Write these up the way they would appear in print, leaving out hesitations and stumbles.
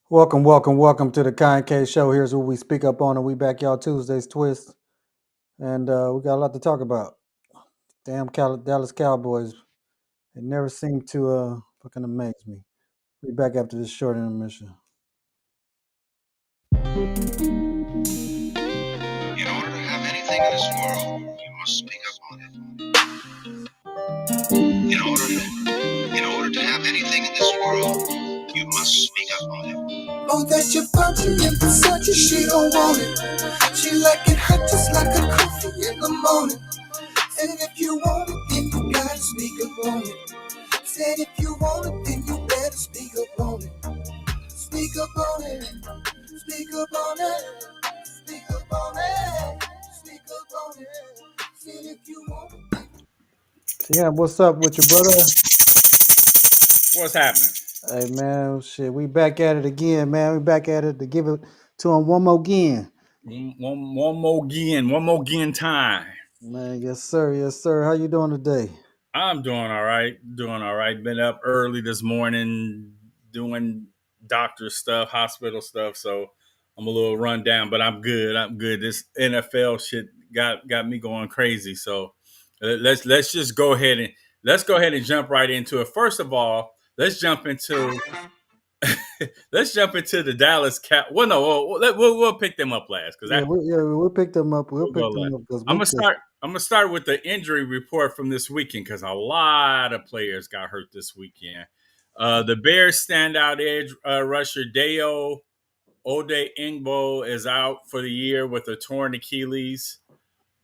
Welcome to the Kind K Show. Here's what we speak up on, and we back y'all Tuesdays twist, and we got a lot to talk about. Damn Dallas Cowboys, they never seem to fucking amaze me. We back after this short intermission. In order to have anything in this world, you must speak up on it. In order to have anything in this world, you must speak up on it. Oh, that you're punching in Versace, she don't want it. She like it hot just like a coffee in the morning. And if you want it, then you gotta speak up on it. Said if you want it, then you better speak up on it. Speak up on it. Speak up on it. Speak up on it. Speak up on it. Said if you want it. Yeah, what's up with your brother? What's happening? Hey man, shit, we back at it again, man. We back at it to give it to him one more again. One more again time. Man, yes sir. How you doing today? I'm doing all right. Doing all right. Been up early this morning doing doctor stuff, hospital stuff. So I'm a little run down, but I'm good. I'm good. This NFL shit got me going crazy. So let's just go ahead and jump right into it. First of all, let's jump into the Dallas Cap. Well, no, we'll pick them up last because We'll pick them up. We'll we'll go pick them last. up because I'm we gonna just start. I'm gonna start with the injury report from this weekend because a lot of players got hurt this weekend. The Bears standout edge rusher Deo Ode Ingbo is out for the year with a torn Achilles.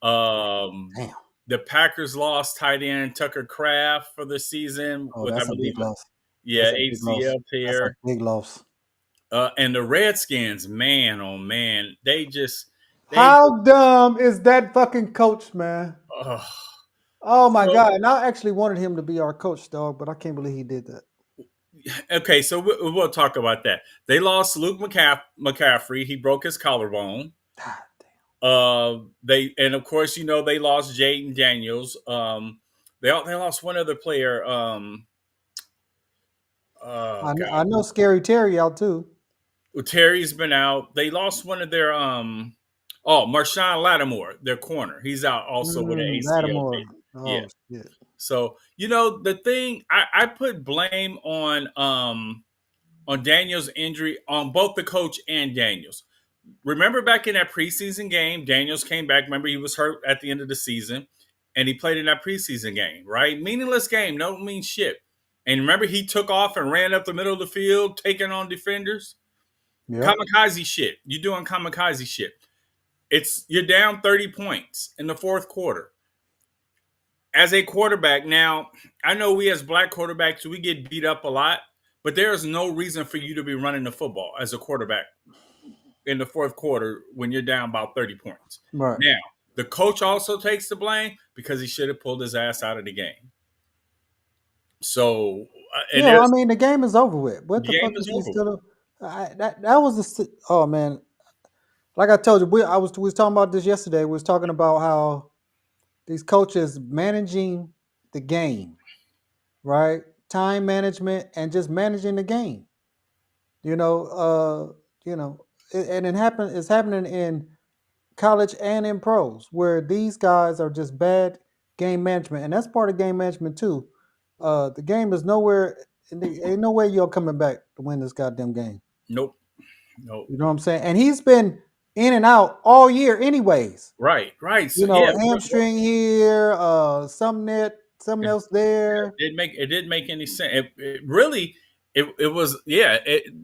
Um, damn. the Packers lost tight end Tucker Kraft for the season Oh, with I that's a believe big loss. yeah That's a big loss. ACL That's a tear. big loss. And the Redskins, man, oh man, they How dumb is that fucking coach, man? uh, Oh my so god! And I actually wanted him to be our coach, dog, but I can't believe he did that. okay, so we'll talk about that. They lost Luke McCaffrey. He broke his collarbone. God They and of course they lost Jaden Daniels. They lost one other player. Oh damn. I God, know Scary Terry out too. well, Terry's been out. They lost one of their Marshawn Lattimore, their corner. He's out also with an ACL Lattimore. tear. Yeah. Oh shit. So the thing I put blame on Daniels' injury on both the coach and Daniels. Remember back in that preseason game, Daniels came back. Remember he was hurt at the end of the season, and he played in that preseason game, right? Meaningless game, don't mean shit. And remember he took off and ran up the middle of the field, taking on defenders. Yep. Kamikaze shit. You're doing kamikaze shit. You're down 30 points in the fourth quarter. As a quarterback, now I know we as black quarterbacks we get beat up a lot, but there is no reason for you to be running the football as a quarterback in the fourth quarter when you're down about 30 points. Right. Now, the coach also takes the blame because he should have pulled his ass out of the game. So, and Yeah. I there's mean, the game is over with. What the the fuck game is is he over with. still? That was oh man. Like I told you, we was talking about this yesterday. We was talking about how these coaches managing the game, right? Time management and just managing the game. You know, and it's happening in college and in pros where these guys are just bad game management, and that's part of game management too. The game is nowhere, ain't no way you're coming back to win this goddamn game. Nope. Nope. You know what I'm saying? And he's been in and out all year, anyways. Right. Right. So You know, yeah, hamstring here, something else there. it didn't make any sense. It really it was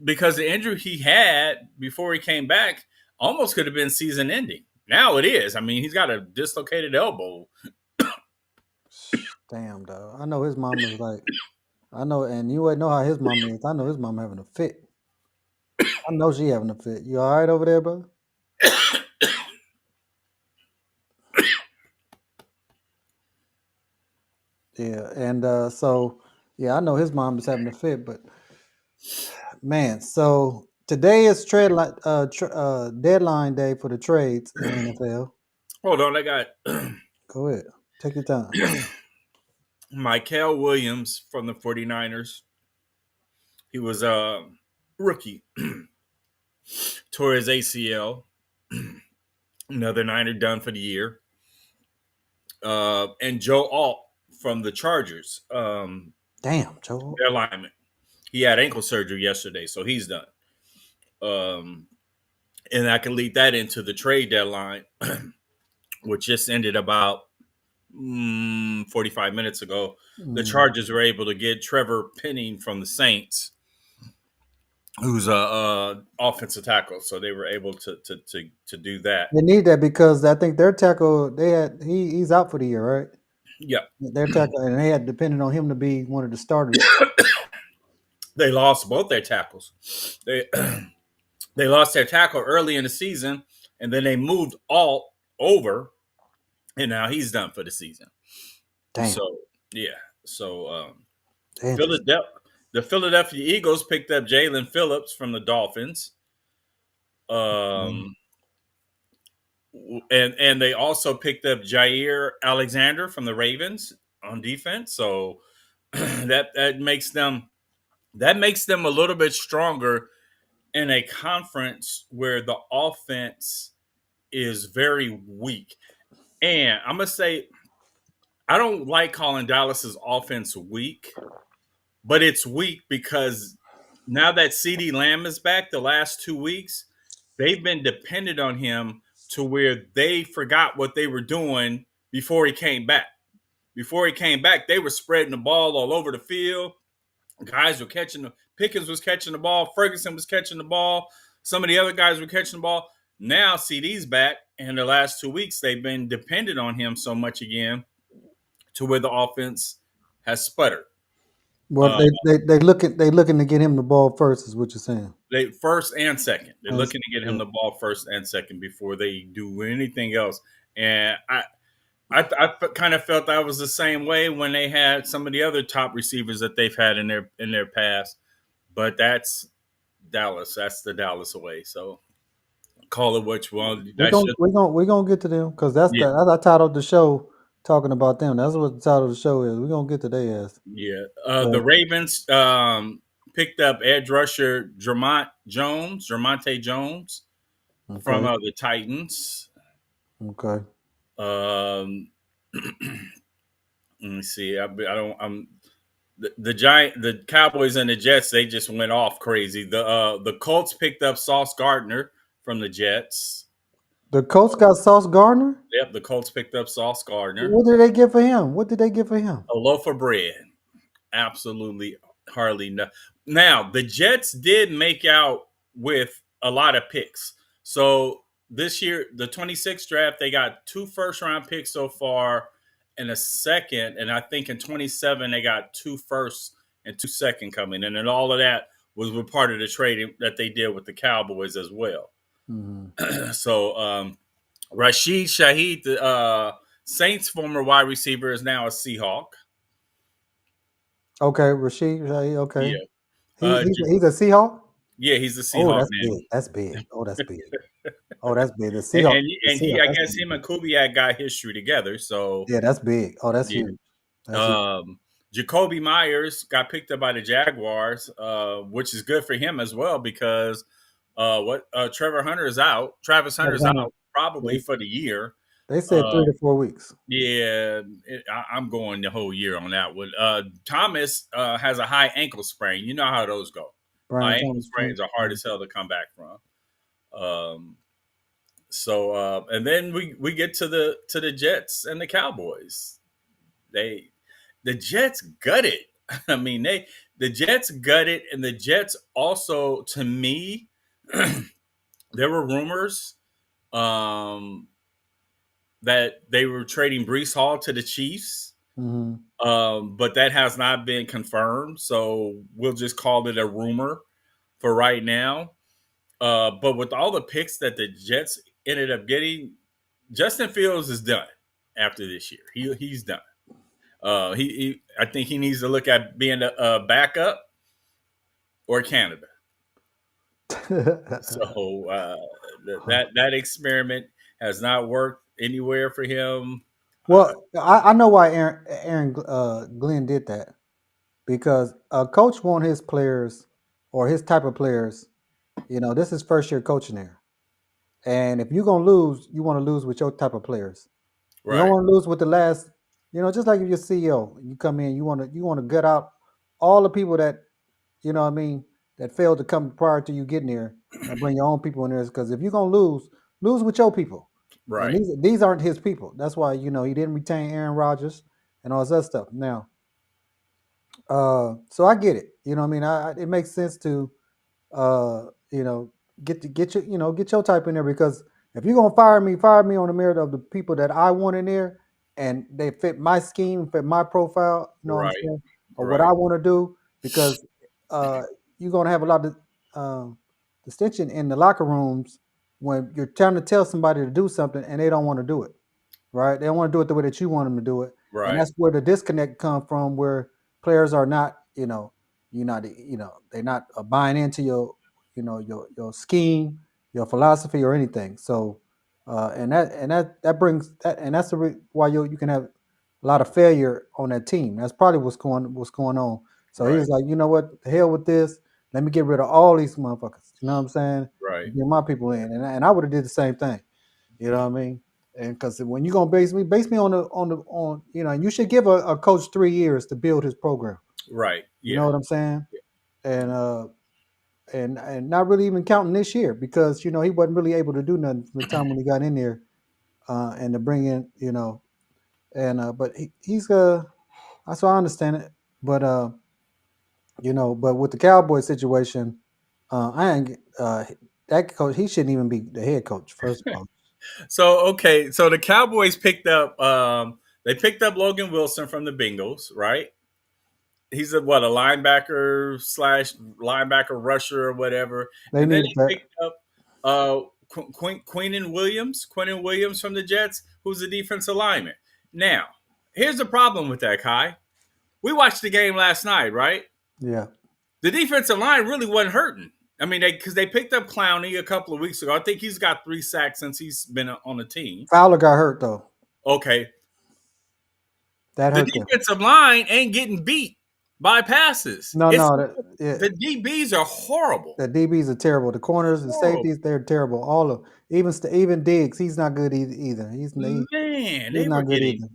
because the injury he had before he came back almost could have been season ending. Now it is. I mean, he's got a dislocated elbow. Damn, dog. I know his mom is like, I know, and you already know how his mom is. I know his mom having a fit. I know she having a fit. You all right over there, brother? Yeah, and so yeah, I know his mom is having a fit, but man, so today is deadline day for the trades in the NFL. Hold on, I got Go ahead, take your time. Michael Williams from the 49ers. He was rookie, tore his ACL. Another Niner done for the year. And Joe Alt from the Chargers, Damn, Joe. their lineman. He had ankle surgery yesterday, so he's done. Um, and I can lead that into the trade deadline, which just ended about 45 minutes ago. The Mm. Chargers were able to get Trevor Penning from the Saints, who's a offensive tackle. So they were able to do that. They need that because I think their tackle they had he's out for the year, right? Yeah, Their tackle and they had depended on him to be one of the starters. they lost both their tackles. They they lost their tackle early in the season, and then they moved Alt over, and now he's done for the season. Damn, So yeah, so interesting. Philadelphia, the Philadelphia Eagles picked up Jalen Phillips from the Dolphins. Mm. Um, and they also picked up Jair Alexander from the Ravens on defense. So that makes them a little bit stronger in a conference where the offense is very weak. And I'm gonna say I don't like calling Dallas's offense weak, but it's weak because now that CD Lamb is back the last 2 weeks, they've been dependent on him to where they forgot what they were doing before he came back. Before he came back, they were spreading the ball all over the field. Guys were catching the Pickens was catching the ball, Ferguson was catching the ball, some of the other guys were catching the ball. Now CD's back, and the last 2 weeks they've been dependent on him so much again to where the offense has sputtered. Well, Uh, they looking to get him the ball first, is what you're saying. they first and second. They're And looking to get him yeah. the ball first and second before they do anything else. And I kind of felt that was the same way when they had some of the other top receivers that they've had in their past. But that's Dallas. That's the Dallas way. So call it what you want. We're That's gonna just we're gonna we're gonna get to them because that's yeah, the that's I titled the show talking about them. That's what the title of the show is. We're gonna get to their ass. yeah. But The Ravens picked up edge rusher Jermonte Jones from okay, the Titans. okay. Um, let me see. I don't. I'm the Cowboys and the Jets. They just went off crazy. The Colts picked up Sauce Gardner from the Jets. The Colts got Sauce Gardner. Yep, the Colts picked up Sauce Gardner. What did they get for him? What did they get for him? A loaf of bread. Absolutely hardly no. Now the Jets did make out with a lot of picks. So this year, the 26th draft, they got 2 first round picks so far, and a second, and I think in 27 they got 2 firsts and 2 second coming, and then all of that was part of the trade that they did with the Cowboys as well. Hmm. So Rashid Shaheed, the Saints former wide receiver, is now a Seahawk. Okay, Rasheed. Okay, Yeah. he, Uh, he's he's a Seahawk. Yeah, he's the Oh, Seahawk that's now. big. That's big. Oh, that's big. Oh, that's big. The And, Seahawk. and, The and he, Seahawk. I That's guess big. him and Kubiak got history together. So, Yeah, that's big. Oh, that's yeah. huge. That's huge. Jacoby Myers got picked up by the Jaguars, which is good for him as well because Trevor Hunter is out. Travis Hunter is out probably They, for the year. they said Uh, 3 to 4 weeks. yeah, I'm going the whole year on that one. Thomas has a high ankle sprain. You know how those go. Brian High ankle Thomas Jr. sprains are hard as hell to come back from. Um, and then we get to the Jets and the Cowboys. They the Jets gutted. I mean the Jets gutted, and the Jets also to me there were rumors um, that they were trading Brees Hall to the Chiefs. Hmm. But that has not been confirmed, so we'll just call it a rumor for right now. But with all the picks that the Jets ended up getting, Justin Fields is done after this year. He's done. I think he needs to look at being a backup or Canada. So that experiment has not worked anywhere for him. Uh, Well, I know why Aaron Glenn did that because a coach want his players. or his type of players, this is first year coaching there. And if you're gonna lose, you want to lose with your type of players. You don't Right. want to lose with the last, just like if you're CEO, you come in, you want to gut out all the people that, what I mean, that failed to come prior to you getting there and bring your own people in there. Because if you're gonna lose with your people. And Right. these aren't his people. That's why, he didn't retain Aaron Rodgers and all this other stuff. Now, so I get it. It makes sense to uh, you know, get your get your type in there because if you're gonna fire me on the merit of the people that I want in there and they fit my scheme, fit my profile, you know what I'm Right. saying, or what Right. I want to do, because uh, you're gonna have a lot of distinction in the locker rooms when you're trying to tell somebody to do something and they don't want to do it, right? They don't want to do it the way that you want them to do it, and Right. that's where the disconnect come from, where players are not, you're not, they're not buying into your scheme, your philosophy, or anything. So, and that brings that, and that's why you can have a lot of failure on that team. That's probably what's going on. So he Right. was like, you know what, the hell with this. Let me get rid of all these motherfuckers. You know what I'm saying? Right. And bring my people in, and I would have did the same thing. You know what I mean? And because when you're gonna base me on and you should give a coach 3 years to build his program. Right. You know Yeah. what I'm saying? And not really even counting this year because he wasn't really able to do nothing from the time when he got in there, and to bring in but he's that's why I understand it. But but with the Cowboy situation, I ain't that coach. He shouldn't even be the head coach. First of all, So okay, so the Cowboys picked up they picked up Logan Wilson from the Bengals, right? He's a linebacker slash linebacker rusher or whatever. they And then needed they that. picked up Quentin Williams from the Jets, who's a defensive lineman. Now, here's the problem with that, Kai. We watched the game last night, right? Yeah, The defensive line really wasn't hurting. I mean, because they picked up Clowney a couple of weeks ago. I think he's got 3 sacks since he's been on the team. Fowler got hurt though. Okay, That the hurt them. defensive line ain't getting beat by passes. No, It's no, yeah, the DBs are horrible, the DBs are terrible. The corners, the horrible. safeties, they're terrible. All of even Diggs, he's not good either. Man, He's they were not good getting either.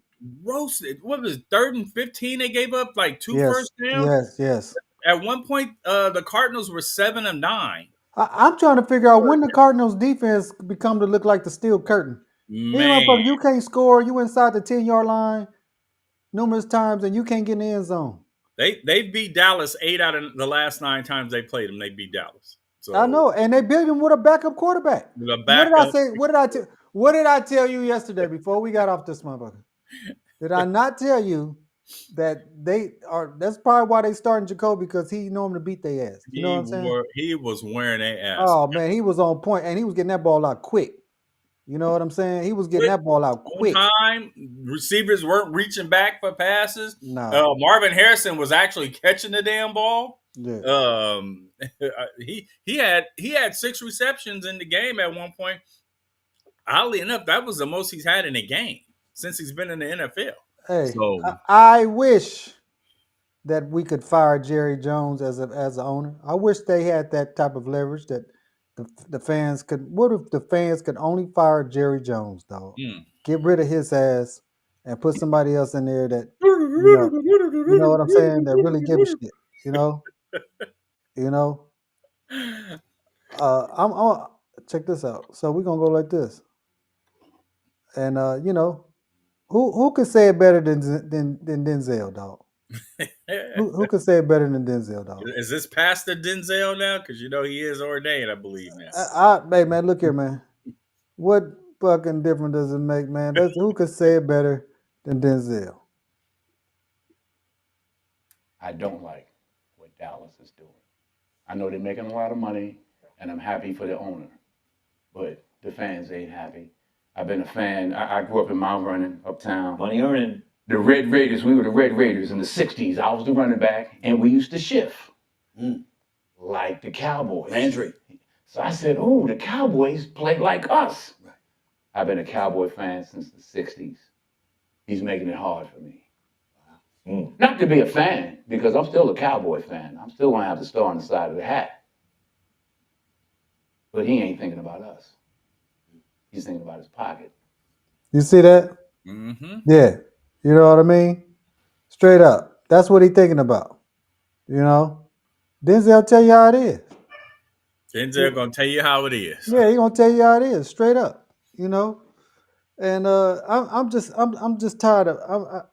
roasted. What was it, 3rd and 15? They gave up like two Yes, first downs. yes, yes. At one point, the Cardinals were 7 of 9. I'm trying to figure out when the Cardinals defense become to look like the steel curtain. These Man, motherfuckers, you can't score. You inside the 10-yard line numerous times, and you can't get in the end zone. they beat Dallas 8 out of the last 9 times they played them. They beat Dallas. I So know, and they built him with a backup quarterback. the What did I backup, say? What did I tell you yesterday before we got off this motherfucker? Did I not tell you that they are? That's probably why they starting Jacoby because he normally beat their ass. You know what I'm saying? he was wearing their ass. Oh man, he was on point and he was getting that ball out quick. You know what I'm saying? He was getting Quick, that ball out on quick. time. Receivers weren't reaching back for passes. Nah, Marvin Harrison was actually catching the damn ball. yeah. Um, he had 6 receptions in the game at one point. Oddly enough, that was the most he's had in a game since he's been in the NFL. Hey, So, I wish that we could fire Jerry Jones as an owner. I wish they had that type of leverage that the fans could. What if the fans could only fire Jerry Jones, dog? mm. Get rid of his ass and put somebody else in there that you know, you know what I'm saying? That really give a shit. You know, you know. I'm check this out. So we're gonna go like this, and who could say it better than Denzel, dog? Who could say it better than Denzel, dog? Is this Pastor Denzel now? Because he is ordained, I believe now. Hey man, look here, man. What fucking difference does it make, man? That's who could say it better than Denzel. I don't like what Dallas is doing. I know they're making a lot of money, and I'm happy for the owner, but the fans ain't happy. I've been a fan. I grew up in Mount Vernon, uptown. Money earning. The Red Raiders, we were the Red Raiders in the 60s. I was the running back, and we used to shift like the Cowboys. Landry. So I said, oh, the Cowboys play like us. Right. I've been a Cowboy fan since the 60s. He's making it hard for me. Not to be a fan, because I'm still a Cowboy fan. I'm still gonna have the star on the side of the hat. But he ain't thinking about us. He's thinking about his pocket. You see that? Mm-hmm. Yeah. You know what I mean? Straight up. That's what he thinking about. You know? Denzel tell you how it is. Denzel gonna tell you how it is. Yeah, he gonna tell you how it is, straight up. You know? And I'm just tired of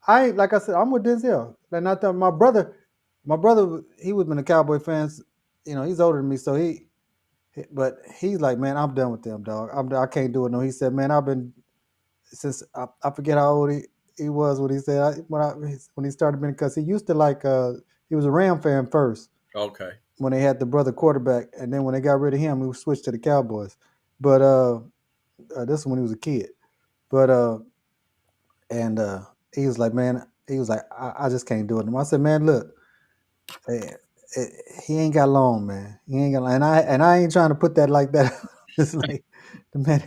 I ain't like I said, I'm with Denzel. And I thought my brother he was been a Cowboy fan, he's older than me, so but he's like, man, I'm done with them, dog. I can't do it no. He said, man, I've been since I forget how old he was when he said when he started being because he used to like he was a Ram fan first Okay. when they had the brother quarterback, and then when they got rid of him, he switched to the Cowboys. But this is when he was a kid. But and he was like, man, he was like, I just can't do it anymore. I said, man, look, eh, eh, he ain't got long, man. He ain't got long. And I ain't trying to put that like that. It's like the man,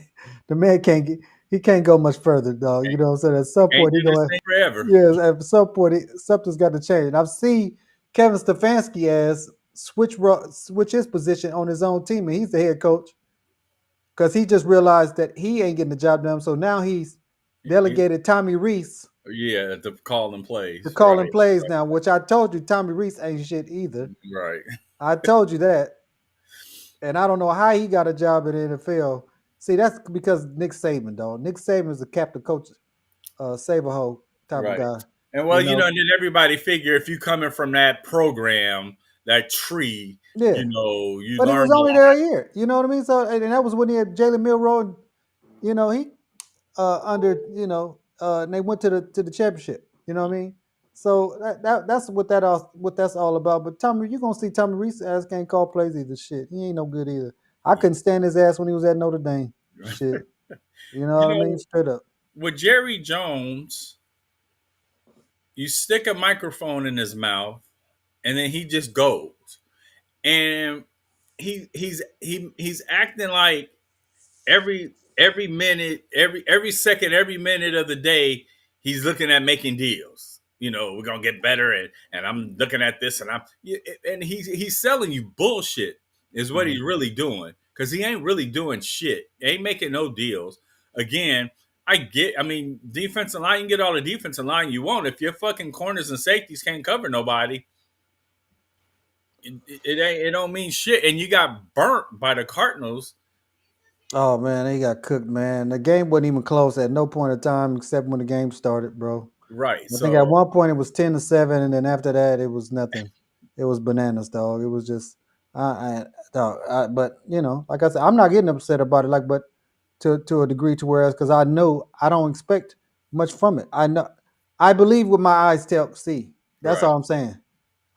the man can't get, he can't go much further, dog. You know what I'm saying? At some Can't point, do he this going, thing forever. yes, at some point, something's got to change. And I've seen Kevin Stefanski as switch his position on his own team, and he's the head coach because he just realized that he ain't getting the job done. So now he's delegated Tommy Reese Yeah, the calling to plays. calling Right. plays now, which I told you Tommy Reese ain't shit either. Right. I told you that. And I don't know how he got a job in the NFL. See, that's because Nick Saban, dog. Nick Saban is a captain coach, Saberho type of Right. guy. And You well, know? then everybody figure if you coming from that program, that tree, Yeah. you But he learn was a only lot. there a year. You know what I mean? So and that was when he had Jalen Milroe and he under, and they went to the championship. You know what I mean? So that's what that's all about. But Tommy, you're gonna see Tommy Reese ass can't call plays either. Shit, he ain't no good either. I couldn't stand his ass when he was at Notre Dame. Shit, you know You what I mean? know, Straight up. with Jerry Jones, you stick a microphone in his mouth, and then he just goes. And he's acting like every minute, every second, every minute of the day, he's looking at making deals. We're gonna get better, and I'm looking at this, and he's selling you bullshit. Is what he's Mhm. really doing because he ain't really doing shit. He ain't making no deals. Again, I mean, defensive line. You can get all the defensive line you want. If your fucking corners and safeties can't cover nobody, it don't mean shit. And you got burnt by the Cardinals. Oh man, they got cooked, man. The game wasn't even close at no point in time except when the game started, bro. Right. I think at So one point it was 10-7, and then after that it was nothing. It was bananas, dog. It was just, dog. But like I said, I'm not getting upset about it. Like, but to a degree, to whereas because I know I don't expect much from it. I believe what my eyes tell see. That's right, all I'm saying.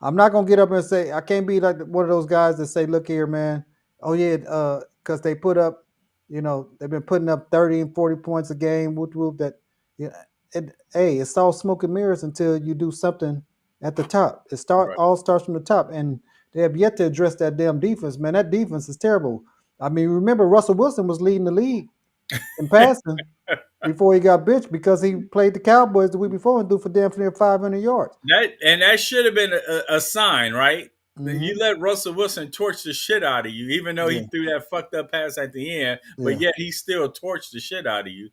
I'm not gonna get up and say I can't be like one of those guys that say, "Look here, man. Oh yeah, because they put up, they've been putting up 30 and 40 points a game. Whoop whoop. That, yeah, hey, it's all smoke and mirrors until you do something at the top. right. All starts from the top, and they have yet to address that damn defense, man. That defense is terrible. I mean, remember Russell Wilson was leading the league in passing before he got benched because he played the Cowboys the week before and threw for damn near 500 yards. That should have been a sign, right? That you Mm-hmm. let Russell Wilson torch the shit out of you, even though he Yeah, threw that fucked up pass at the end, but yeah. yet he still torched the shit out of you.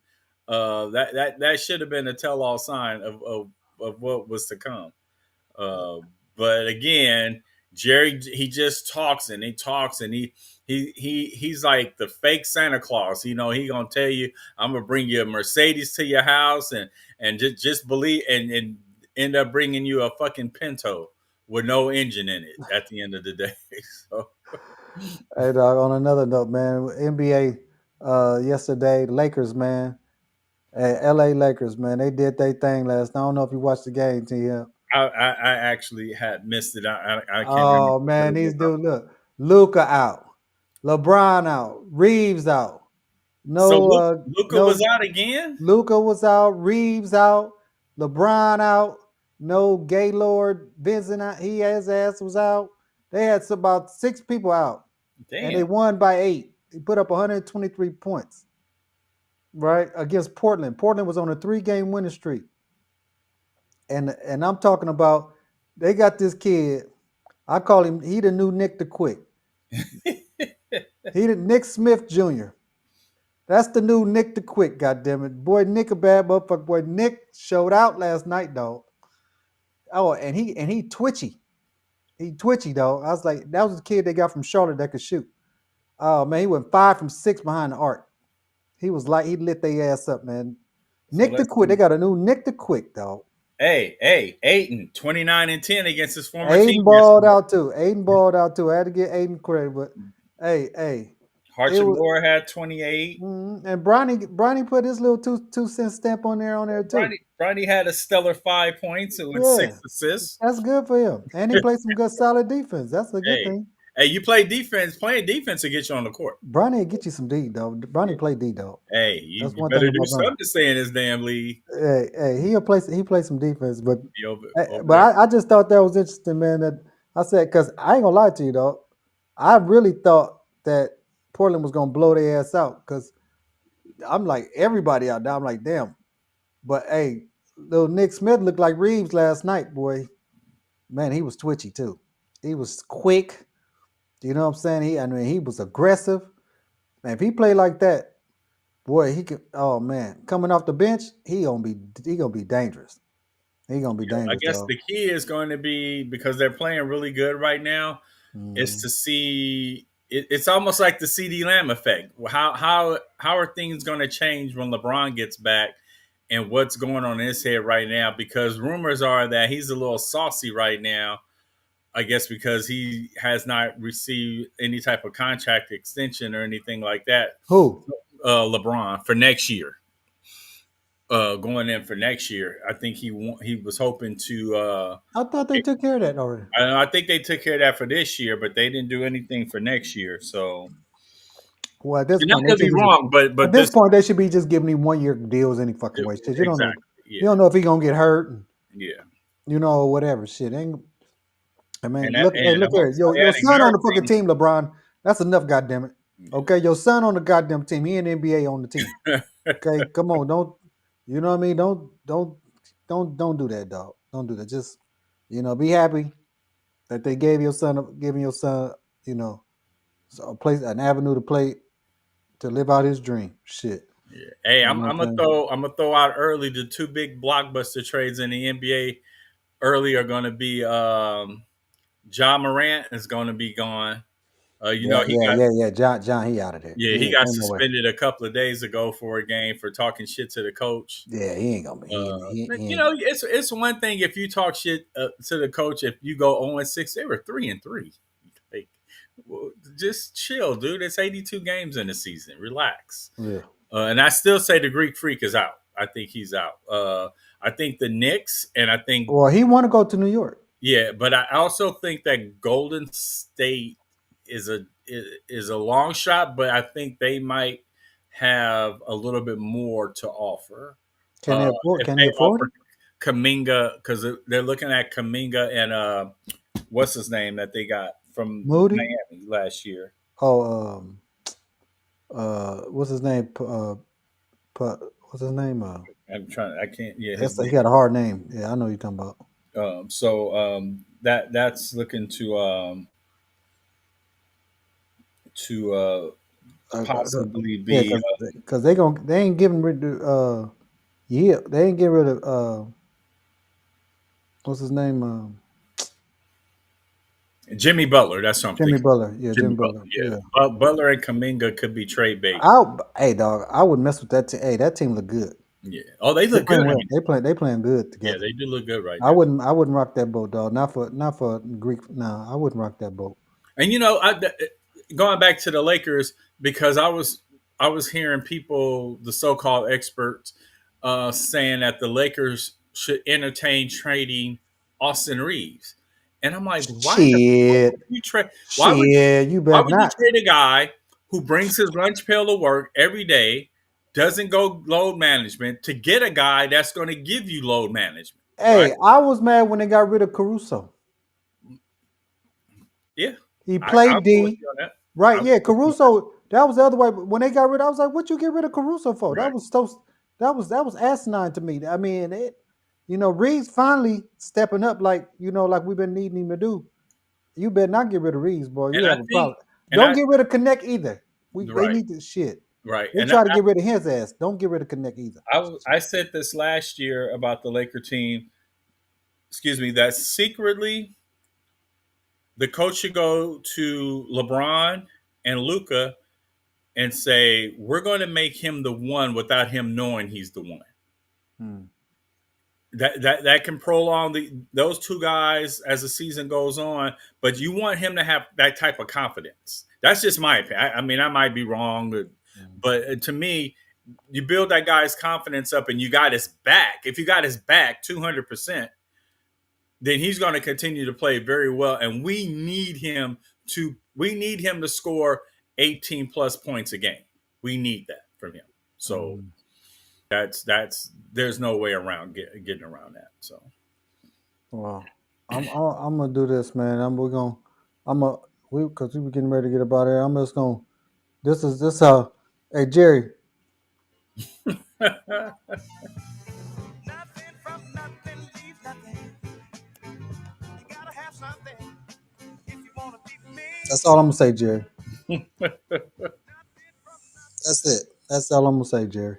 That should have been a tell all sign of what was to come. Uh, but again, Jerry, he just talks and he talks and he's like the fake Santa Claus. He gonna tell you, I'm gonna bring you a Mercedes to your house and just believe and end up bringing you a fucking Pinto with no engine in it at the end of the day. So Hey, dog. On another note, man, NBA yesterday, Lakers, man, L.A. Lakers, man, they did their thing last night. I don't know if you watched the game, T. I actually had missed it. I can't remember Oh what man, it was. these dudes look. Luca out, LeBron out, Reeves out. So No, Luca was no. out again. Luca was out, Reeves out, LeBron out. No Gaylord Vincent out. His ass was out. They had about 6 people out, and they Damn. won by 8. They put up 123 points, right, against Portland. Portland was on a 3-game winning streak, and I'm talking about they got this kid. I call him. He the new Nick the Quick. He the Nick Smith Jr. That's the new Nick the Quick. God damn it, boy, Nick a bad motherfucker. Boy, Nick showed out last night, dog. Oh, and he twitchy. He twitchy, dog. I was like, that was the kid they got from Charlotte that could shoot. Oh man, he went 5 from 6 behind the arc. He was like he lit their ass up, man. So Nick the let's Quick. They see. got a new Nick the Quick, dog. Hey, Aiton, 29-10 against his former team Aiden balled yesterday. out too. Aiden balled out too. I had to get Aiden credit, but hey, it was. Harchagor had 28. And Bronny put his little two cent stamp on there too. Bronny had a stellar 5 points with Yeah, 6 assists. that's good for him. And he played some good solid defense. That's a good Hey, thing. hey, you play defense. Playing defense will get you on the court. Bronny will get you some D, though. Yeah. Bronny play D, though. Hey, That's you one thing better do about Bronny. something to stay in this damn league. Hey, he play some defense, but Be over but there. I just thought that was interesting, man. That I said because I ain't gonna lie to you, though. I really thought that Portland was gonna blow their ass out because I'm like everybody out there. I'm like, damn. But hey, little Nick Smith looked like Reeves last night, boy. Man, he was twitchy too. He was quick. You know what I'm saying? I mean, he was aggressive. Man, if he played like that, boy, he could. Oh man, coming off the bench, he gonna be dangerous. He gonna be I dangerous, guess dog. the key is going to be because they're playing really good right now. Is Hmm. to see. It's almost like the CD Lamb effect. How are things going to change when LeBron gets back, and what's going on in his head right now? Because rumors are that he's a little saucy right now. I guess because he has not received any type of contract extension or anything like that. Who? LeBron for next year. Going in for next year, I think he was hoping to. I thought they took care of that already. I think they took care of that for this year, but they didn't do anything for next year. So Well, at this and I point, they could be should just. wrong, At but this this point, they should be just giving him 1 year deals any fucking way. Shit, you don't know. exactly, You yeah, don't know if he gonna get hurt, and, yeah. or whatever. Shit, ain't. I mean, And that, look, hey, and look I'm here. Your also adding son on guard the fucking play. team, LeBron. That's enough, goddamn it. Okay, your son on the goddamn team. He in the NBA on the team. Okay, come on, don't. You know what I mean? Don't do that, dog. Don't do that. Just be happy that they giving your son, a place, an avenue to play to live out his dream. Shit, Yeah. Hey, you I'm, know what I'm gonna I'm saying? throw I'm gonna throw out early the two big blockbuster trades in the NBA. Early are going to be Ja Morant is going to be gone. Yeah, He yeah, got yeah, yeah. John, he out of there. yeah, He he ain't, got ain't no way. suspended a couple of days ago for a game for talking shit to the coach. Yeah, he ain't gonna be. He ain't. It's one thing if you talk shit to the coach if you go 0-6. They were 3-3. Like, well, just chill, dude. It's 82 games in the season. Relax. Yeah. And I still say the Greek Freak is out. I think he's out. I think the Knicks and I think Well, he want to go to New York. yeah, but I also think that Golden State is a long shot, but I think they might have a little bit more to offer. Can they afford? If Can they they afford offer it? Kaminga, because they're looking at Kaminga and what's his name that they got from Moody? Miami last year. Oh, what's his name? What's his name? I can't. Yeah, his He name. got a hard name. Yeah, I know what you're talking about. That's looking to Uh, possibly yeah, be because they ain't getting rid of yeah, they ain't getting rid of what's his name? Jimmy Butler. That's what I'm Jimmy thinking. Butler. Yeah, Jimmy Jimmy Butler. Butler. Yeah, Yeah. Butler and Kaminga could be trade bait. Hey dog, I would mess with that team. Hey, that team look good. Yeah. Oh, they They look good. playing I well. mean, They playing good yeah, together. they do look good right I now. wouldn't I wouldn't rock that boat, dog. Not for Greek. No, I wouldn't rock that boat. And going back to the Lakers because I was hearing people, the so-called experts, saying that the Lakers should entertain trading Austin Reeves, and I'm like, why the fuck Shit. would you trade? Why would Shit, you why bet would you not. trade a guy who brings his lunch pail to work every day, doesn't go load management, to get a guy that's going to give you load management, right? Hey, I was mad when they got rid of Caruso. Yeah, He I'll played go with D. you on that. Right, I'll go yeah, with you on Caruso. That was the other way. But when they got rid, I was like, "What you get rid of Caruso for?" that. Right. That was asinine to me. I mean, Reed's finally stepping up, like like we've been needing him to do. You better not get rid of Reeves, boy. And You I have a think, problem. and Don't I get rid of Connect either. They right, need the shit. right, They and try to get rid of his ass. Don't get rid of Connect either. I said this last year about the Laker team. Excuse me, that secretly the coach should go to LeBron and Luca and say, "We're going to make him the one without him knowing he's the one." Hmm. That can prolong those two guys as the season goes on, but you want him to have that type of confidence. That's just my opinion. I mean, I might be wrong, but to me, you build that guy's confidence up, and you got his back. If you got his back 200%, then he's going to continue to play very well, and we need him to score 18 plus points a game. We need that from him. So Hmm. that's there's no way around getting around that. So Well, I'm gonna do this, man. We're gonna I'm gonna because we were getting ready to get up out of here. I'm just gonna this how. Hey Jerry, Nothing from nothing leaves nothing. You gotta have something if you wanna be me. that's all I'm gonna say, Jerry. That's it. That's all I'm gonna say, Jerry.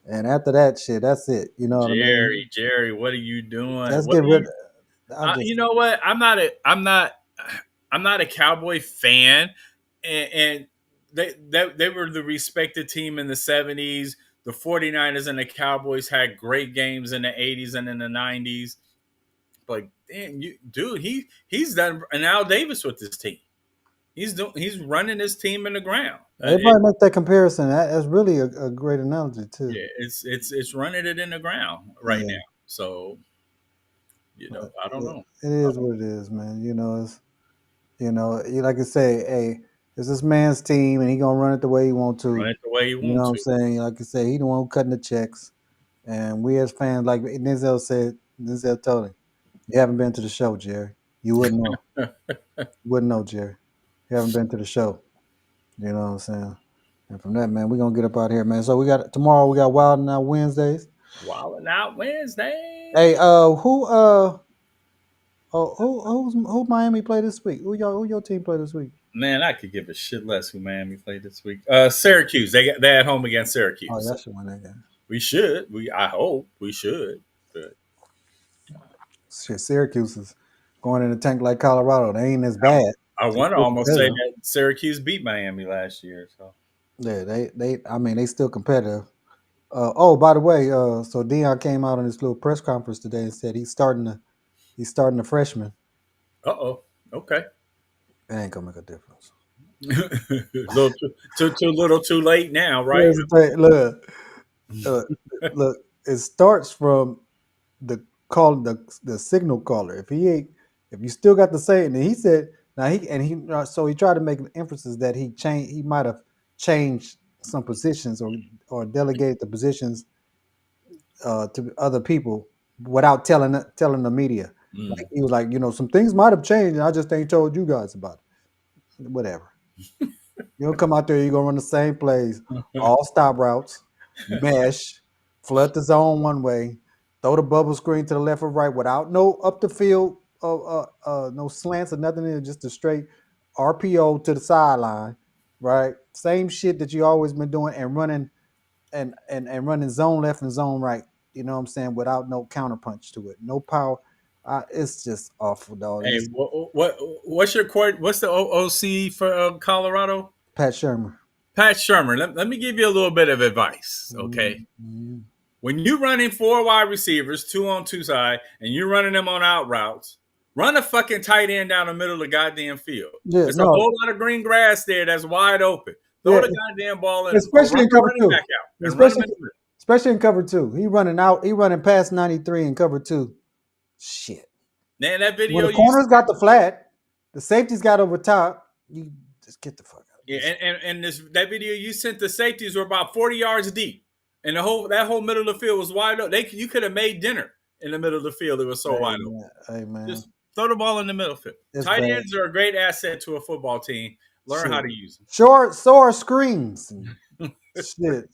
And after that shit, that's it. You know what I mean? Jerry, what are you doing? Let's What get are rid. you? I You just know what? I'm not a Cowboy fan, and they were the respected team in the '70s. The 49ers and the Cowboys had great games in the '80s and in the '90s. But damn, dude, he's done an Al Davis with this team. He's running his team in the ground. everybody make that comparison. That's really a great analogy too. Yeah, it's running it in the ground right Yeah, now. So but I don't know. it is what it is, man. It's you like I say, hey, it's this man's team, and he gonna run it the way he want Run to. it the way you You know want what I'm to. saying? Like I say, he the one who cutting the checks, and we as fans, like Denzel said, Denzel told him, you haven't been to the show, Jerry. You wouldn't know. You wouldn't know, Jerry. You haven't been to the show. You know what I'm saying? And from that, man, we're gonna get up out here, man. So we got tomorrow. We got Wild and Out Wednesdays. Wilding out Wednesday. Hey, who Miami play this week? Who your team play this week? Man, I could give a shit less who Miami played this week. Syracuse. They at home against Oh, Syracuse. So that should win that game. we should. I hope we should. But Shit, Syracuse is going in the tank like Colorado. They ain't as bad. I They want to still almost say competitive. that Syracuse beat Miami last year. So Yeah, I mean, they still competitive. Oh, by the way, so Dion came out on this little press conference today and said he's starting the freshman. oh, okay. It ain't gonna make a difference. Little too little too late now, right? Here's the thing. Uh, look. It starts from the signal caller. If you still got the same, and he said now so he tried to make emphasis that he might have changed some positions or delegated the positions to other people without telling the media. Like Mm. he was like, some things might have changed, and I just ain't told you guys about it. Whatever. You don't come out there, you're gonna run the same plays, all stop routes, mesh, flood the zone one way, throw the bubble screen to the left or right without no up the field, no slants or nothing in it, just a straight RPO to the sideline, right? Same shit that you always been doing and running and running zone left and zone right. You know what I'm saying? Without no counterpunch to it, no power. It's just awful, dog. Hey, It's what's your court? What's the OC for Colorado? Pat Shermer. Pat Shermer. Let me give you a little bit of advice, okay? Mm-hmm. When you're running four wide receivers, two on two side, and you're running them on out routes, run a fucking tight end down the middle of the goddamn field. Yeah, There's a no, whole lot of green grass there that's wide open. Throw yeah, the goddamn ball in, or especially run in the cover running two. back out and run them Especially in the middle. especially in cover two. He running out. He running past 93 in cover two. Shit. Man, that When video the you corners got the flat, the safety's got over top. You just get the fuck out of yeah, this. and that video you sent, the safeties were about 40 yards deep, and that whole middle of the field was wide open. You could have made dinner in the middle of the field. It was so Hey wide open. man, hey man, Just throw the ball in the middle field. it's Tight bad. ends are a great asset to a football team. Learn how Shit. to use Short, sore screens and them. shit.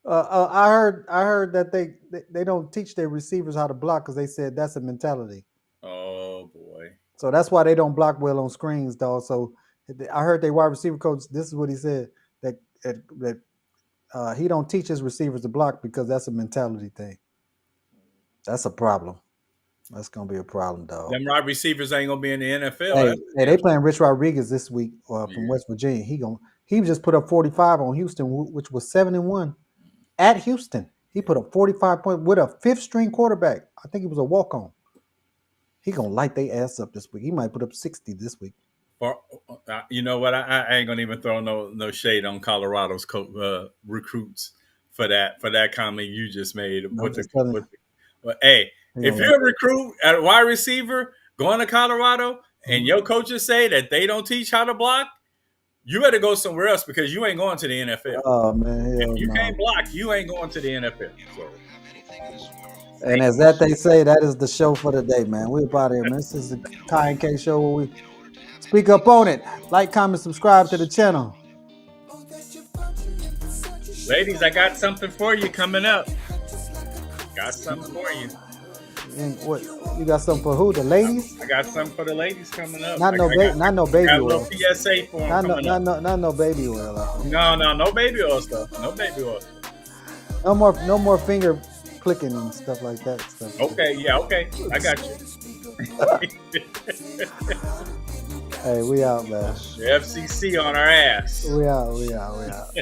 I heard that they don't teach their receivers how to block because they said that's a mentality. Oh boy. So that's why they don't block well on screens, dog. So I heard their wide receiver coach. This is what he said that he don't teach his receivers to block because that's a mentality thing. That's a problem. That's gonna be a problem, dog. Them wide receivers ain't gonna be in the NFL. Hey, That's for hey, they damn playing Rich Rodriguez this week from sure. West Virginia. He just put up 45 on Houston, which was 7-1 at Houston. He put up 45 points with a fifth string quarterback. I think he was a walk on. He gonna light their ass up this week. He might put up 60 this week. For, you know what? I ain't gonna even throw no shade on Colorado's recruits for that comment you just made. I'm just telling you, But hey, he if gonna you're a recruit at a wide receiver going to Colorado and Mhm. your coaches say that they don't teach how to block, you better go somewhere else because you ain't going to the NFL. Oh man, If hell you no. can't block, you ain't going to the NFL. So, And as that they say, that is the show for the day, man. We about here, man. This is the Kai and K show where we speak up on it. Like, comment, subscribe to the channel. ladies, I got something for you coming up. Got something for you. And what you got something for who? The ladies? I got something for the ladies coming up. Not no baby, not no baby got a little oil. PSA for them coming up. Not no baby oil. No baby oil stuff. No baby oil stuff. No more finger clicking and stuff like that. Stuff. Okay, yeah, okay. I got you. Hey, we out, man. The FCC on our ass. We out.